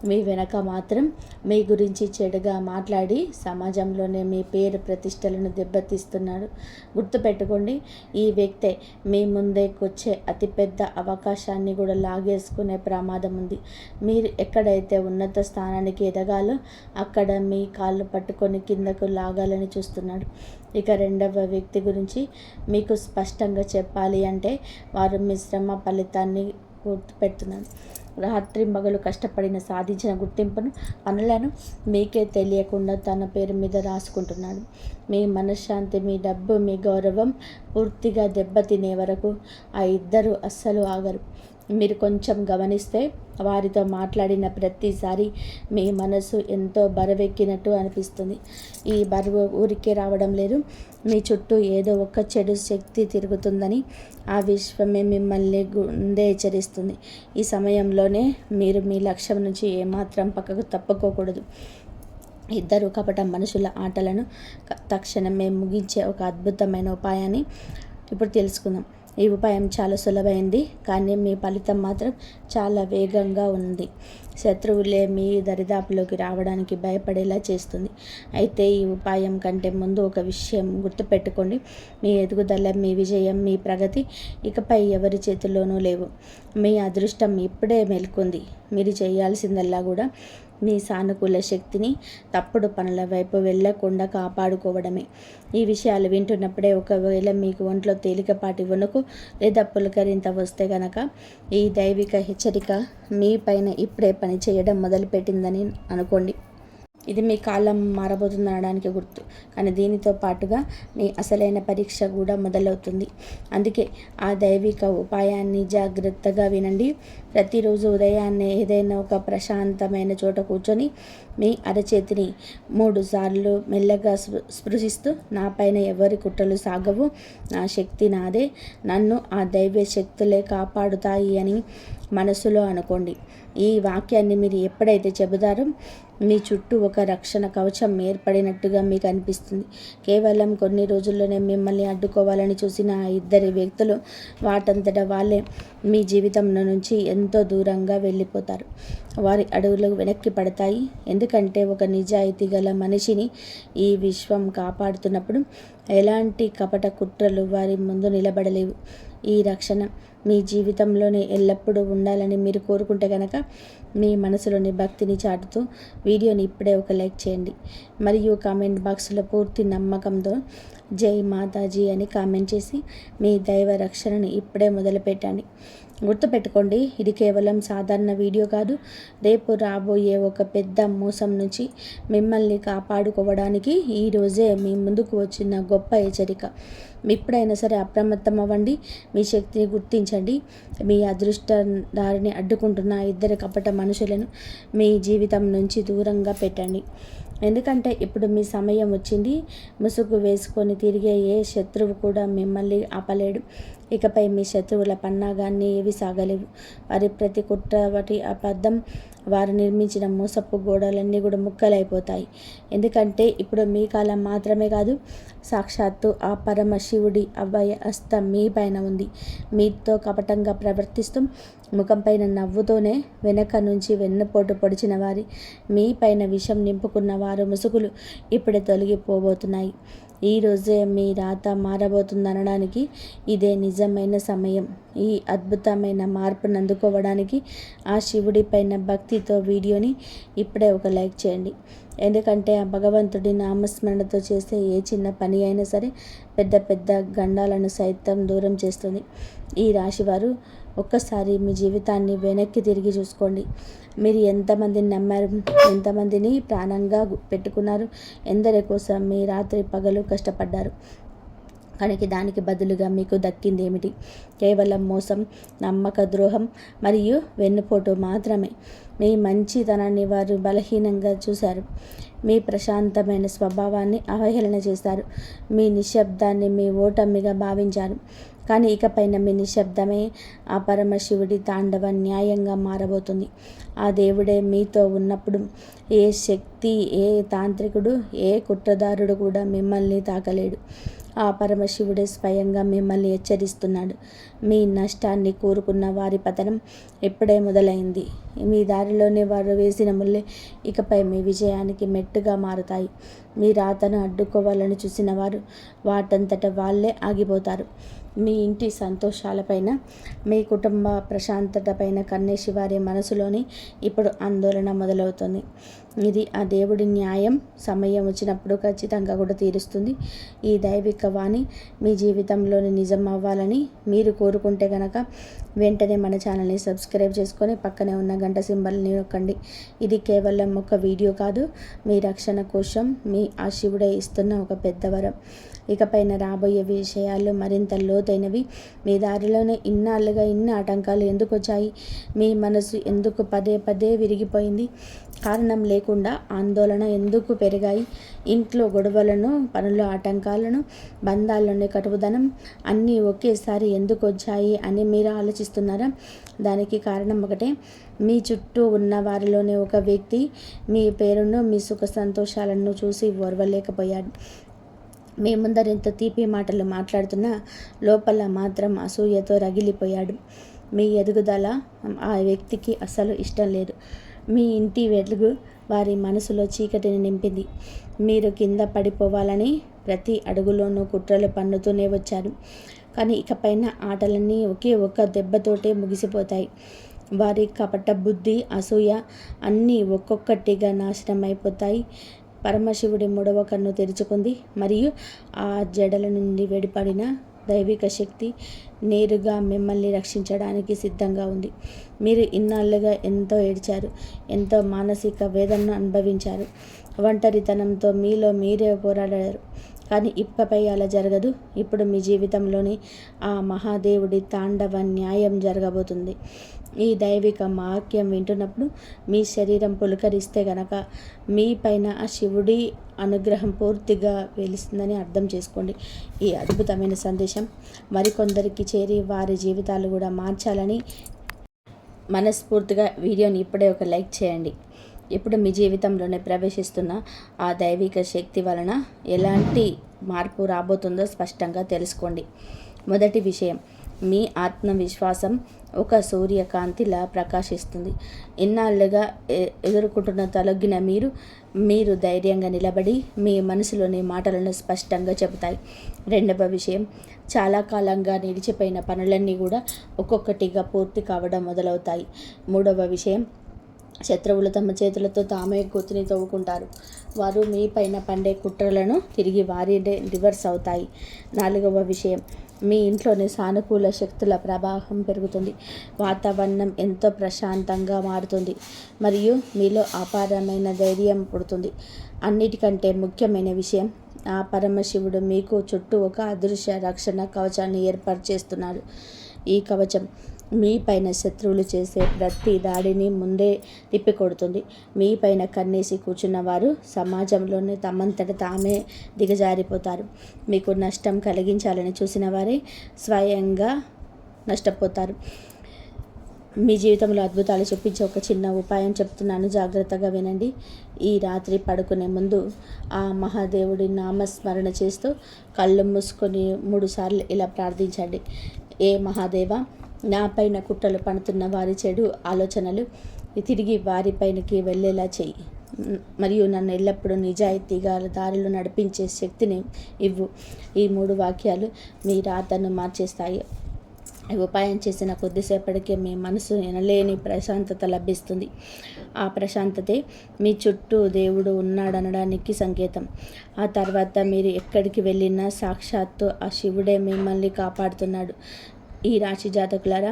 మీ వెనక మాత్రం మీ గురించి చెడుగా మాట్లాడి సమాజంలోనే మీ పేరు ప్రతిష్టలను దెబ్బతీస్తున్నాడు. గుర్తుపెట్టుకోండి, ఈ వ్యక్తే మీ ముందేకొచ్చే అతిపెద్ద అవకాశాన్ని కూడా లాగేసుకునే ప్రమాదం ఉంది. మీరు ఎక్కడైతే ఉన్నత స్థానానికి ఎదగాలో అక్కడ మీ కాళ్ళు పట్టుకొని కిందకు లాగాలని చూస్తున్నాడు. ఇక రెండవ వ్యక్తి గురించి మీకు స్పష్టంగా చెప్పాలి అంటే వారు మీ శ్రమ ఫలితాన్ని గుర్తుపెడుతున్నాడు. రాత్రి మగలు కష్టపడిన సాధించిన గుర్తింపును పనులను మీకే తెలియకుండా తన పేరు మీద రాసుకుంటున్నాడు. మీ మనశ్శాంతి, మీ డబ్బు, మీ గౌరవం పూర్తిగా దెబ్బతినే వరకు ఆ ఇద్దరు అస్సలు ఆగరు. మీరు కొంచెం గమనిస్తే వారితో మాట్లాడిన ప్రతిసారి మీ మనసు ఎంతో బరువెక్కినట్టు అనిపిస్తుంది. ఈ బరువు ఊరికే రావడం లేదు. మీ చుట్టూ ఏదో ఒక చెడు శక్తి తిరుగుతుందని ఆ విశ్వమే మిమ్మల్ని గుండె హెచ్చరిస్తుంది. ఈ సమయంలోనే మీరు మీ లక్ష్యం నుంచి ఏమాత్రం పక్కకు తప్పుకోకూడదు. ఇద్దరు కపట మనుషుల ఆటలను తక్షణమే ముగించే ఒక అద్భుతమైన ఉపాయాన్ని ఇప్పుడు తెలుసుకుందాం. ఈ ఉపాయం చాలా సులభమైంది, కానీ మీ ఫలితం మాత్రం చాలా వేగంగా ఉంది. శత్రువులే మీ దరిదాపులోకి రావడానికి భయపడేలా చేస్తుంది. అయితే ఈ ఉపాయం కంటే ముందు ఒక విషయం గుర్తుపెట్టుకోండి. మీ ఎదుగుదల, మీ విజయం, మీ ప్రగతి ఇకపై ఎవరి చేతుల్లోనూ లేవు. మీ అదృష్టం ఇప్పుడే మేల్కొంది. మీరు చేయాల్సిందల్లా కూడా మీ సానుకూల శక్తిని తప్పుడు పనుల వైపు వెళ్ళకుండా కాపాడుకోవడమే. ఈ విషయాలు వింటున్నప్పుడే ఒకవేళ మీకు ఒంట్లో తేలికపాటి వణుకు లేదా పులకరింత వస్తే గనక ఈ దైవిక హెచ్చరిక మీ పైన ఇప్పుడే పని చేయడం మొదలుపెట్టిందని అనుకోండి. ఇది మీ కాలం మారబోతుందనడానికి గుర్తు. కానీ దీనితో పాటుగా మీ అసలైన పరీక్ష కూడా మొదలవుతుంది. అందుకే ఆ దైవిక ఉపాయాన్ని జాగ్రత్తగా వినండి. ప్రతిరోజు ఉదయాన్నే ఏదైనా ఒక ప్రశాంతమైన చోట కూర్చొని మీ అరచేతిని 3 సార్లు మెల్లగా స్పృశిస్తూ నా పైన ఎవరి కుట్రలు సాగవు, నా శక్తి నాదే, నన్ను ఆ దైవ శక్తులే కాపాడుతాయి అని మనసులో అనుకోండి. ఈ వాక్యాన్ని మీరు ఎప్పుడైతే చెబుతారో మీ చుట్టూ ఒక రక్షణ కవచం ఏర్పడినట్టుగా మీకు అనిపిస్తుంది. కేవలం కొన్ని రోజుల్లోనే మిమ్మల్ని అడ్డుకోవాలని చూసిన ఆ ఇద్దరి వ్యక్తులు వాటంతట వాళ్ళే మీ జీవితంలో నుంచి ఎంతో దూరంగా వెళ్ళిపోతారు. వారి అడుగులు వెనక్కి పడతాయి. ఎందుకంటే ఒక నిజాయితీ గల మనిషిని ఈ విశ్వం కాపాడుతున్నప్పుడు ఎలాంటి కపట కుట్రలు వారి ముందు నిలబడలేవు. ఈ రక్షణ మీ జీవితంలోనే ఎల్లప్పుడూ ఉండాలని మీరు కోరుకుంటే కనుక మీ మనసులోని భక్తిని చాటుతూ వీడియోని ఇప్పుడే ఒక లైక్ చేయండి. మరియు కామెంట్ బాక్స్లో పూర్తి నమ్మకంతో జై మాతాజీ అని కామెంట్ చేసి మీ దైవ రక్షణని ఇప్పుడే మొదలుపెట్టండి. గుర్తుపెట్టుకోండి, ఇది కేవలం సాధారణ వీడియో కాదు. రేపు రాబోయే ఒక పెద్ద మోసం నుంచి మిమ్మల్ని కాపాడుకోవడానికి ఈరోజే మీ ముందుకు వచ్చిన గొప్ప హెచ్చరిక. ఎప్పుడైనా సరే అప్రమత్తం అవ్వండి. మీ శక్తిని గుర్తించండి. మీ అదృష్ట దారిని అడ్డుకుంటున్న ఇద్దరు కపట మనుషులను మీ జీవితం నుంచి దూరంగా పెట్టండి. ఎందుకంటే ఇప్పుడు మీ సమయం వచ్చింది. ముసుగు వేసుకొని తిరిగే ఏ శత్రువు కూడా మిమ్మల్ని ఆపలేడు. ఇకపై మీ శత్రువుల పన్నాగాన్ని ఏవి సాగలేవు. వారి ప్రతి కుట్ర, వాటి అబద్ధం, వారు నిర్మించిన మోసపు గోడలన్నీ కూడా ముక్కలైపోతాయి. ఎందుకంటే ఇప్పుడు మీ కాలం మాత్రమే కాదు, సాక్షాత్తు ఆ పరమశివుడి అభయ హస్తం మీ పైన ఉంది. మీతో కపటంగా ప్రవర్తిస్తూ ముఖంపైన నవ్వుతోనే వెనక నుంచి వెన్నుపోటు పొడిచిన వారి, మీ పైన విషం నింపుకున్న వారు ముసుగులు ఇప్పుడే తొలగిపోబోతున్నాయి. ఈరోజే మీ రాత మారబోతుందనడానికి ఇదే నిజమైన సమయం. ఈ అద్భుతమైన మార్పును అందుకోవడానికి ఆ శివుడి పైన భక్తితో వీడియోని ఇప్పుడే ఒక లైక్ చేయండి. ఎందుకంటే ఆ భగవంతుడి నామస్మరణతో చేసే ఏ చిన్న పని అయినా సరే పెద్ద పెద్ద గండాలను సైతం దూరం చేస్తుంది. ఈ రాశివారు ఒక్కసారి మీ జీవితాన్ని వెనక్కి తిరిగి చూసుకోండి. మీరు ఎంతమందిని నమ్మారు, ఎంతమందిని ప్రాణంగా పెట్టుకున్నారు, ఎందరి కోసం మీ రాత్రి పగలు కష్టపడ్డారు. కనుక దానికి బదులుగా మీకు దక్కింది ఏమిటి? కేవలం మోసం, నమ్మక ద్రోహం మరియు వెన్నుపోటు మాత్రమే. మీ మంచితనాన్ని వారు బలహీనంగా చూశారు. మీ ప్రశాంతమైన స్వభావాన్ని అవహేళన చేశారు. మీ నిశ్శబ్దాన్ని మీ ఓటమిగా భావించారు. కానీ ఇకపైన మీ నిశ్శబ్దమే ఆ పరమశివుడి తాండవ న్యాయంగా మారబోతుంది. ఆ దేవుడే మీతో ఉన్నప్పుడు ఏ శక్తి, ఏ తాంత్రికుడు, ఏ కుట్రదారుడు కూడా మిమ్మల్ని తాకలేడు. ఆ పరమశివుడే స్వయంగా మిమ్మల్ని హెచ్చరిస్తున్నాడు. మీ నష్టాన్ని కోరుకున్న వారి పతనం ఎప్పుడే మొదలైంది. మీ దారిలోనే వారు వేసిన ముళ్ళే ఇకపై మీ విజయానికి మెట్టుగా మారుతాయి. మీ రాతను అడ్డుకోవాలని చూసిన వారు వాటంతట వాళ్ళే ఆగిపోతారు. మీ ఇంటి సంతోషాలపైన, మీ కుటుంబ ప్రశాంతతపైన కన్నేసి వారి మనసులోని ఇప్పుడు ఆందోళన మొదలవుతుంది. ఇది ఆ దేవుడి న్యాయం సమయం వచ్చినప్పుడు ఖచ్చితంగా కూడా తీరుస్తుంది. ఈ దైవిక వాణి మీ జీవితంలోని నిజం అవ్వాలని మీరు కోరుకుంటే కనుక వెంటనే మన ఛానల్ని సబ్స్క్రైబ్ చేసుకొని పక్కనే ఉన్న గంట సింబల్ని నొక్కండి. ఇది కేవలం ఒక వీడియో కాదు, మీ రక్షణ కోసం మీ ఆ శివుడే ఇస్తున్న ఒక పెద్ద వరం. ఇకపైన రాబోయే విషయాలు మరింత లోతైనవి. మీ దారిలోనే ఇన్నాళ్ళుగా ఇన్ని ఆటంకాలు ఎందుకు వచ్చాయి? మీ మనసు ఎందుకు పదే పదే విరిగిపోయింది? కారణం లేకుండా ఆందోళన ఎందుకు పెరిగాయి? ఇంట్లో గొడవలను, పనుల ఆటంకాలను, బంధాల్లోని కటువుదనం అన్నీ ఒకేసారి ఎందుకు వచ్చాయి అని మీరు ఆలోచిస్తున్నారా? దానికి కారణం ఒకటే. మీ చుట్టూ ఉన్న వారిలోనే ఒక వ్యక్తి మీ పేరును, మీ సుఖ సంతోషాలను చూసి ఓర్వలేకపోయాడు. మీ ముందర ఎంత తీపి మాటలు మాట్లాడుతున్నా లోపల మాత్రం అసూయతో రగిలిపోయాడు. మీ ఎదుగుదల ఆ వ్యక్తికి అసలు ఇష్టం లేదు. మీ ఇంటి వెలుగు వారి మనసులో చీకటిని నింపింది. మీరు కింద పడిపోవాలని ప్రతి అడుగులోనూ కుట్రలు పన్నుతూనే వచ్చారు. కానీ ఇకపైన ఆటలన్నీ ఒకే ఒక్క దెబ్బతోటే ముగిసిపోతాయి. వారి కపట బుద్ధి, అసూయ అన్నీ ఒక్కొక్కటిగా నాశనం అయిపోతాయి. పరమశివుడి మూడవ కన్ను తెరుచుకుంది మరియు ఆ జడల నుండి వెడిపడిన దైవిక శక్తి నేరుగా మిమ్మల్ని రక్షించడానికి సిద్ధంగా ఉంది. మీరు ఇన్నాళ్ళుగా ఎంతో ఏడ్చారు, ఎంతో మానసిక వేదనను అనుభవించారు, ఒంటరితనంతో మీలో మీరే పోరాడారు. కానీ ఇకపై అలా జరగదు. ఇప్పుడు మీ జీవితంలోని ఆ మహాదేవుడి తాండవ న్యాయం జరగబోతుంది. ఈ దైవిక వాక్యం వింటున్నప్పుడు మీ శరీరం పులకరిస్తే గనక మీ పైన ఆ శివుడి అనుగ్రహం పూర్తిగా వెలుస్తుందని అర్థం చేసుకోండి. ఈ అద్భుతమైన సందేశం మరికొందరికి చేరి వారి జీవితాలు కూడా మార్చాలని మనస్ఫూర్తిగా వీడియోని ఇప్పుడే ఒక లైక్ చేయండి. ఇప్పుడు మీ జీవితంలోనే ప్రవేశిస్తున్న ఆ దైవిక శక్తి వలన ఎలాంటి మార్పు రాబోతుందో స్పష్టంగా తెలుసుకోండి. మొదటి విషయం, మీ ఆత్మవిశ్వాసం ఒక సూర్యకాంతిలా ప్రకాశిస్తుంది. ఇన్నాళ్ళుగా ఎదుర్కొంటున్న తొలగిన మీరు ధైర్యంగా నిలబడి మీ మనసులోని మాటలను స్పష్టంగా చెబుతాయి. రెండవ విషయం, చాలా కాలంగా నిలిచిపోయిన పనులన్నీ కూడా ఒక్కొక్కటిగా పూర్తి కావడం మొదలవుతాయి. మూడవ విషయం, శత్రువులు తమ చేతులతో తామే గొంతుని తవ్వుకుంటారు. వారు మీ పైన పండే కుట్రలను తిరిగి వారినే రివర్స్ అవుతాయి. నాలుగవ విషయం, మీ ఇంట్లోని సానుకూల శక్తుల ప్రవాహం పెరుగుతుంది. వాతావరణం ఎంతో ప్రశాంతంగా మారుతుంది మరియు మీలో అపారమైన ధైర్యం పుడుతుంది. అన్నిటికంటే ముఖ్యమైన విషయం, ఆ పరమశివుడు మీకు చుట్టూ ఒక అదృశ్య రక్షణ కవచాన్ని ఏర్పాటు చేస్తున్నాడు. ఈ కవచం మీ పైన శత్రువులు చేసే ప్రతి దాడిని ముందే తిప్పికొడుతుంది. మీ పైన కన్నేసి కూర్చున్న వారు సమాజంలోనే తమంతట తామే దిగజారిపోతారు. మీకు నష్టం కలిగించాలని చూసిన వారే స్వయంగా నష్టపోతారు. మీ జీవితంలో అద్భుతాలు చూపించే ఒక చిన్న ఉపాయం చెప్తున్నాను, జాగ్రత్తగా వినండి. ఈ రాత్రి పడుకునే ముందు ఆ మహాదేవుడి నామస్మరణ చేస్తూ కళ్ళు మూసుకొని 3 సార్లు ఇలా ప్రార్థించండి. ఏ మహాదేవ, నా పైన కుట్రలు పడుతున్న వారి చెడు ఆలోచనలు తిరిగి వారిపైనకి వెళ్ళేలా చెయ్యి మరియు నన్ను ఎల్లప్పుడూ నిజాయితీగా దారిలో నడిపించే శక్తిని ఇవ్వు. ఈ 3 వాక్యాలు మీ రాతను మార్చేస్తాయి. ఈ ఉపాయం చేసిన కొద్దిసేపటికే మీ మనసు ఎనలేని ప్రశాంతత లభిస్తుంది. ఆ ప్రశాంతతే మీ చుట్టూ దేవుడు ఉన్నాడనడానికి సంకేతం. ఆ తర్వాత మీరు ఎక్కడికి వెళ్ళినా సాక్షాత్తు ఆ శివుడే మిమ్మల్ని కాపాడుతున్నాడు. ఈ రాశి జాతకులారా,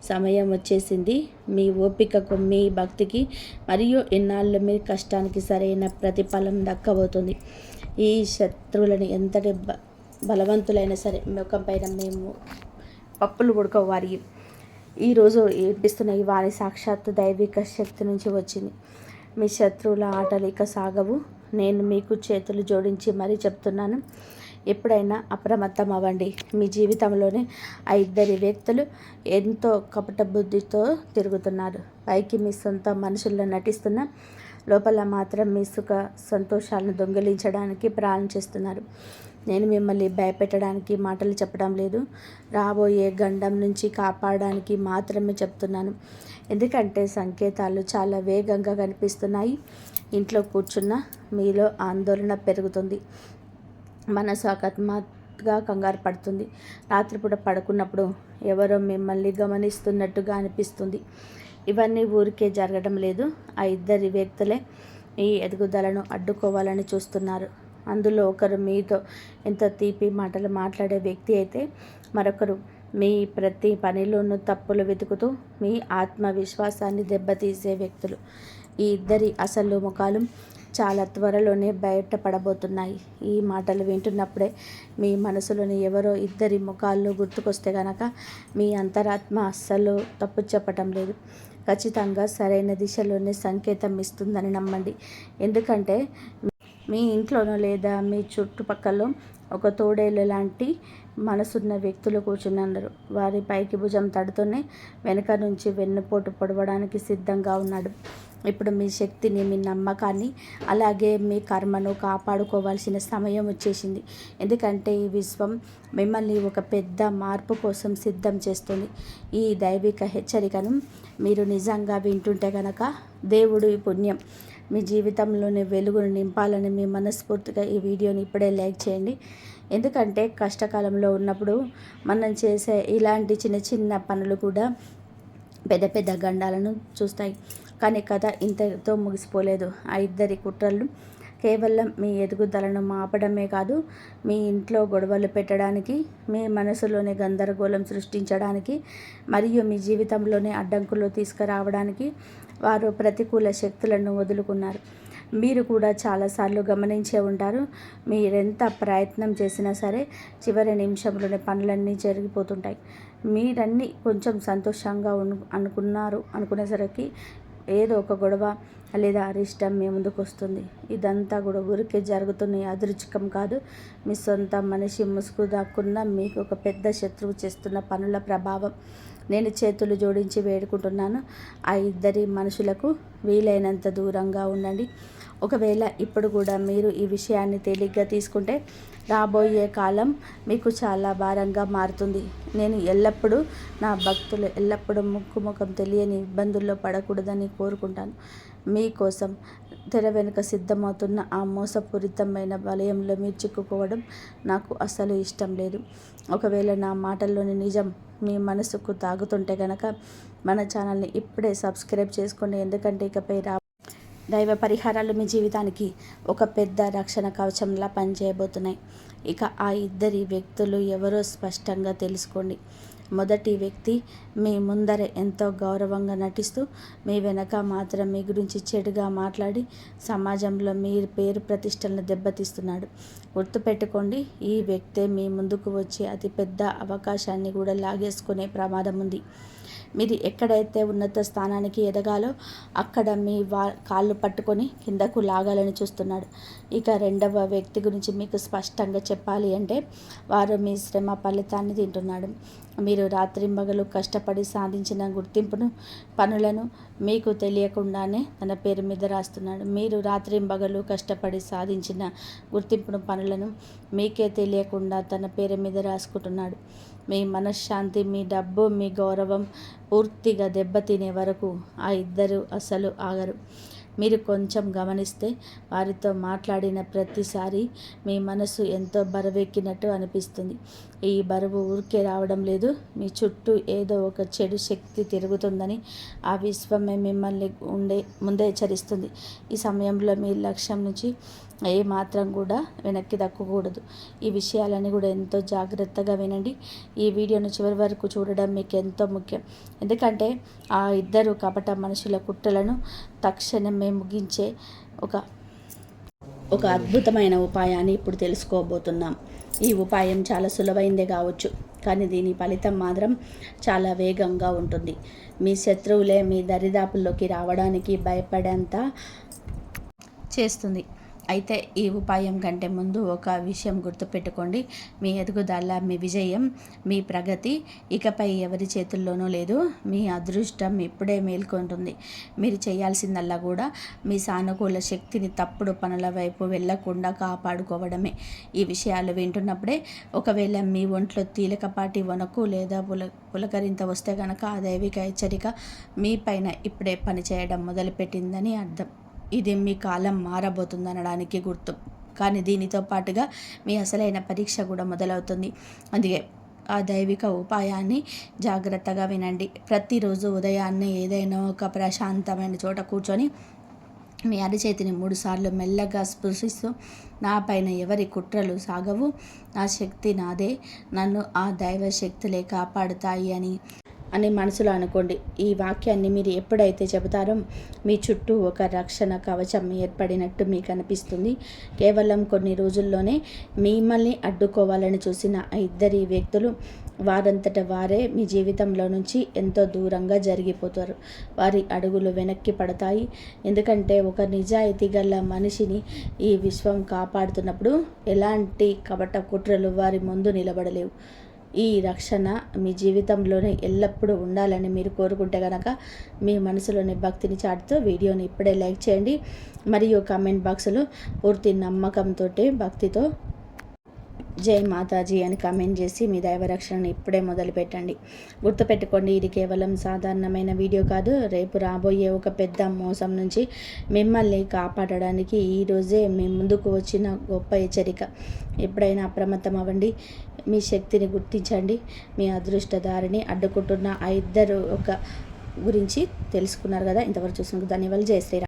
సమయం వచ్చేసింది. మీ ఓపికకు, మీ భక్తికి మరియు ఇన్నాళ్ళు మీ కష్టానికి సరైన ప్రతిఫలం దక్కబోతుంది. ఈ శత్రువులను బలవంతులైనా సరే ముఖం పైన మేము పప్పులు ఉడకవారి ఈరోజు ఏడిపిస్తున్న ఈ వారి సాక్షాత్తు దైవిక శక్తి నుంచి వచ్చింది. మీ శత్రువుల ఆటలు ఇక సాగవు. నేను మీకు చేతులు జోడించి మరీ చెప్తున్నాను, ఎప్పుడైనా అప్రమత్తం అవ్వండి. మీ జీవితంలోనే ఆ ఇద్దరి వ్యక్తులు ఎంతో కపట బుద్ధితో తిరుగుతున్నారు. పైకి మీ సొంత మనుషుల్లో నటిస్తున్న లోపల మాత్రం మీ సుఖ సంతోషాలను దొంగిలించడానికి ప్రాణం చేస్తున్నారు. నేను మిమ్మల్ని భయపెట్టడానికి మాటలు చెప్పడం లేదు, రాబోయే గండం నుంచి కాపాడడానికి మాత్రమే చెప్తున్నాను. ఎందుకంటే సంకేతాలు చాలా వేగంగా కనిపిస్తున్నాయి. ఇంట్లో కూర్చున్న మీలో ఆందోళన పెరుగుతుంది, మనసు అకస్మాత్తుగా కంగారు పడుతుంది. రాత్రిపూట పడుకున్నప్పుడు ఎవరో మిమ్మల్ని గమనిస్తున్నట్టుగా అనిపిస్తుంది. ఇవన్నీ ఊరికే జరగడం లేదు. ఆ ఇద్దరి వ్యక్తులే మీ ఎదుగుదలను అడ్డుకోవాలని చూస్తున్నారు. అందులో ఒకరు మీతో ఎంత తీపి మాటలు మాట్లాడే వ్యక్తి అయితే, మరొకరు మీ ప్రతి పనిలోనూ తప్పులు వెతుకుతూ మీ ఆత్మవిశ్వాసాన్ని దెబ్బతీసే వ్యక్తులు. ఈ ఇద్దరి అసలు ముఖాలు చాలా త్వరలోనే బయటపడబోతున్నాయి. ఈ మాటలు వింటున్నప్పుడే మీ మనసులోని ఎవరో ఇద్దరి ముఖాలు గుర్తుకొస్తే గనక మీ అంతరాత్మ అస్సలు తప్పు చెప్పటం లేదు, ఖచ్చితంగా సరైన దిశలోనే సంకేతం ఇస్తుందని నమ్మండి. ఎందుకంటే మీ ఇంట్లోనో లేదా మీ చుట్టుపక్కల ఒక తోడేలు లాంటి మనసున్న వ్యక్తులు కూర్చున్నారు. వారి పైకి భుజం తడుతూనే వెనుక నుంచి వెన్నుపోటు పొడవడానికి సిద్ధంగా ఉన్నాడు. ఇప్పుడు మీ శక్తిని, మీ నమ్మకాన్ని, అలాగే మీ కర్మను కాపాడుకోవాల్సిన సమయం వచ్చేసింది. ఎందుకంటే ఈ విశ్వం మిమ్మల్ని ఒక పెద్ద మార్పు కోసం సిద్ధం చేస్తుంది. ఈ దైవిక హెచ్చరికను మీరు నిజంగా వింటుంటే కనుక దేవుడు ఈ పుణ్యం మీ జీవితంలోని వెలుగును నింపాలని మీ మనస్ఫూర్తిగా ఈ వీడియోని ఇప్పుడే లైక్ చేయండి. ఎందుకంటే కష్టకాలంలో ఉన్నప్పుడు మనం చేసే ఇలాంటి చిన్న చిన్న పనులు కూడా పెద్ద పెద్ద గండాలను చూస్తాయి. కానీ కథ ఇంతతో ముగిసిపోలేదు. ఆ ఇద్దరి కుట్రలు కేవలం మీ ఎదుగుదలను ఆపడమే కాదు, మీ ఇంట్లో గొడవలు పెట్టడానికి, మీ మనసులోనే గందరగోళం సృష్టించడానికి, మరియు మీ జీవితంలోనే అడ్డంకులు తీసుకురావడానికి వారు ప్రతికూల శక్తులను వదులుకున్నారు. మీరు కూడా చాలాసార్లు గమనించే ఉంటారు, మీరెంత ప్రయత్నం చేసినా సరే చివరి నిమిషంలోనే పనులన్నీ జరిగిపోతుంటాయి. మీరన్నీ కొంచెం సంతోషంగా అనుకునేసరికి ఏదో ఒక గొడవ లేదా అరిష్టం మీ ముందుకు వస్తుంది. ఇదంతా కూడా ఊరికే జరుగుతున్న యాదృచ్ఛికం కాదు, మీ సొంత మనిషి ముసుగు దాక్కున్న మీకు ఒక పెద్ద శత్రువు చేస్తున్న పనుల ప్రభావం. నేను చేతులు జోడించి వేడుకుంటున్నాను, ఆ ఇద్దరి మనుషులకు వీలైనంత దూరంగా ఉండండి. ఒకవేళ ఇప్పుడు కూడా మీరు ఈ విషయాన్ని తేలిగ్గా తీసుకుంటే రాబోయే కాలం మీకు చాలా భారంగా మారుతుంది. నేను ఎల్లప్పుడూ నా భక్తులు ఎల్లప్పుడూ ముఖం తెలియని ఇబ్బందుల్లో పడకూడదని కోరుకుంటాను. మీకోసం తెర వెనుక సిద్ధమవుతున్న ఆ మోసపూరితమైన వలయంలో మీరు చిక్కుకోవడం నాకు అస్సలు ఇష్టం లేదు. ఒకవేళ నా మాటల్లోని నిజం మీ మనసుకు తాగుతుంటే కనుక మన ఛానల్ని ఇప్పుడే సబ్స్క్రైబ్ చేసుకోండి. ఎందుకంటే ఇకపై దైవ పరిహారాలు మీ జీవితానికి ఒక పెద్ద రక్షణ కవచంలా పనిచేయబోతున్నాయి. ఇక ఆ ఇద్దరి వ్యక్తులు ఎవరో స్పష్టంగా తెలుసుకోండి. మొదటి వ్యక్తి మీ ముందర ఎంతో గౌరవంగా నటిస్తూ మీ వెనక మాత్రం మీ గురించి చెడుగా మాట్లాడి సమాజంలో మీ పేరు ప్రతిష్టలను దెబ్బతీస్తున్నాడు. గుర్తుపెట్టుకోండి, ఈ వ్యక్తే మీ ముందుకు వచ్చే అతిపెద్ద అవకాశాన్ని కూడా లాగేసుకునే ప్రమాదం ఉంది. మీరు ఎక్కడైతే ఉన్నత స్థానానికి ఎదగాలో అక్కడ మీ కాళ్ళు పట్టుకొని కిందకు లాగాలని చూస్తున్నాడు. ఇక రెండవ వ్యక్తి గురించి మీకు స్పష్టంగా చెప్పాలి అంటే, వారు మీ శ్రమ ఫలితాన్ని తింటున్నాడు. మీరు రాత్రింబగలు కష్టపడి సాధించిన గుర్తింపును, పనులను మీకు తెలియకుండానే తన పేరు మీద రాస్తున్నాడు. మీరు రాత్రింబగలు కష్టపడి సాధించిన గుర్తింపును, పనులను మీకే తెలియకుండా తన పేరు మీద రాసుకుంటున్నాడు. మీ మనశ్శాంతి, మీ డబ్బు, మీ గౌరవం పూర్తిగా దెబ్బతినే వరకు ఆ ఇద్దరు అసలు ఆగరు. మీరు కొంచెం గమనిస్తే వారితో మాట్లాడిన ప్రతిసారి మీ మనసు ఎంతో బరువెక్కినట్టు అనిపిస్తుంది. ఈ బరువు ఊరికే రావడం లేదు, మీ చుట్టూ ఏదో ఒక చెడు శక్తి తిరుగుతుందని ఆ విశ్వమే మిమ్మల్ని ముందే హెచ్చరిస్తుంది. ఈ సమయంలో మీ లక్ష్యం నుంచి ఏ మాత్రం కూడా వెనక్కి దక్కకూడదు. ఈ విషయాలన్నీ కూడా ఎంతో జాగ్రత్తగా వినండి. ఈ వీడియోను చివరి వరకు చూడడం మీకు ఎంతో ముఖ్యం. ఎందుకంటే ఆ ఇద్దరు కపట మనుషుల కుట్రలను తక్షణమే ముగించే ఒక అద్భుతమైన ఉపాయాన్ని ఇప్పుడు తెలుసుకోబోతున్నాం. ఈ ఉపాయం చాలా సులువైందే కావచ్చు, కానీ దీని ఫలితం మాత్రం చాలా వేగంగా ఉంటుంది. మీ శత్రువులే మీ దరిదాపుల్లోకి రావడానికి భయపడేంత చేస్తుంది. అయితే ఈ ఉపాయం కంటే ముందు ఒక విషయం గుర్తుపెట్టుకోండి. మీ ఎదుగుదల, మీ విజయం, మీ ప్రగతి ఇకపై ఎవరి చేతుల్లోనూ లేదు. మీ అదృష్టం ఇప్పుడే మేల్కొంటుంది. మీరు చేయాల్సిందల్లా కూడా మీ సానుకూల శక్తిని తప్పుడు పనుల వైపు వెళ్లకుండా కాపాడుకోవడమే. ఈ విషయాలు వింటున్నప్పుడే ఒకవేళ మీ ఒంట్లో తేలికపాటి వణుకు లేదా పులకరింత వస్తే కనుక ఆ దైవిక హెచ్చరిక మీ పైన ఇప్పుడే పనిచేయడం మొదలుపెట్టిందని అర్థం. ఇది మీ కాలం మారబోతుందనడానికి గుర్తు. కానీ దీనితో పాటుగా మీ అసలైన పరీక్ష కూడా మొదలవుతుంది. అందుకే ఆ దైవిక ఉపాయాన్ని జాగ్రత్తగా వినండి. ప్రతిరోజు ఉదయాన్నే ఏదైనా ఒక ప్రశాంతమైన చోట కూర్చొని మీ అరిచేతిని 3 సార్లు మెల్లగా స్పృశిస్తూ, నా పైన ఎవరి కుట్రలు సాగవు, నా శక్తి నాదే, నన్ను ఆ దైవ శక్తులే కాపాడుతాయి అని మనసులో అనుకోండి. ఈ వాక్యాన్ని మీరు ఎప్పుడైతే చెబుతారో మీ చుట్టూ ఒక రక్షణ కవచం ఏర్పడినట్టు మీకు అనిపిస్తుంది. కేవలం కొన్ని రోజుల్లోనే మిమ్మల్ని అడ్డుకోవాలని చూసిన ఆ ఇద్దరి వ్యక్తులు వారంతట వారే మీ జీవితంలో నుంచి ఎంతో దూరంగా జరిగిపోతారు. వారి అడుగులు వెనక్కి పడతాయి. ఎందుకంటే ఒక నిజాయితీ గల మనిషిని ఈ విశ్వం కాపాడుతున్నప్పుడు ఎలాంటి కపట కుట్రలు వారి ముందు నిలబడలేవు. ఈ రక్షణ మీ జీవితంలోనే ఎల్లప్పుడూ ఉండాలని మీరు కోరుకుంటే కనుక మీ మనసులోని భక్తిని చాటుతూ వీడియోని ఇప్పుడే లైక్ చేయండి. మరియు కామెంట్ బాక్స్లో పూర్తి నమ్మకంతో, భక్తితో జై మాతాజీ అని కామెంట్ చేసి మీ దైవ రక్షణను ఇప్పుడే మొదలుపెట్టండి. గుర్తుపెట్టుకోండి, ఇది కేవలం సాధారణమైన వీడియో కాదు. రేపు రాబోయే ఒక పెద్ద మోసం నుంచి మిమ్మల్ని కాపాడడానికి ఈరోజే మీ ముందుకు వచ్చిన గొప్ప హెచ్చరిక. ఎప్పుడైనా అప్రమత్తం అవ్వండి. మీ శక్తిని గుర్తించండి. మీ అదృష్టదారిని అడ్డుకుంటున్న ఆ ఇద్దరు గురించి తెలుసుకున్నారు కదా. ఇంతవరకు చూసినందుకు ధన్యవాదాలు. జై శ్రీరామ్.